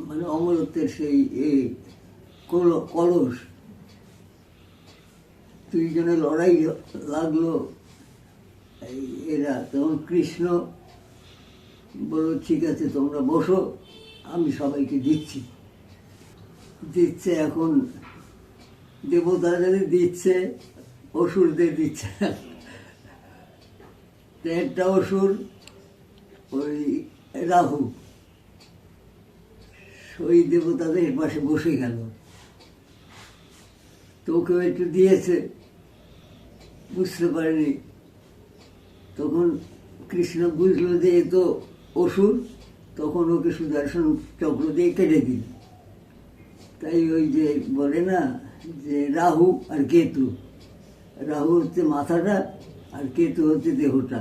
মানে অমরত্বের সেই কলস, দুইজনে লড়াই লাগলো। এরা তখন কৃষ্ণ বলল, ঠিক আছে তোমরা বসো, আমি সবাইকে দিচ্ছি। এখন দেবতাদের দিচ্ছে, অসুরদের দিচ্ছে না। একটা অসুর ওই রাহু ওই দেবতাদের পাশে বসে গেল, তোকেও একটু দিয়েছে, বুঝতে পারেনি। তখন কৃষ্ণ বুঝলো যে এ তো অসুর, তখন ওকে সুদর্শন চক্র দিয়ে কেটে দিল। তাই ওই যে বলে না যে রাহু আর কেতু, রাহু হচ্ছে মাথাটা আর কেতু হচ্ছে দেহটা।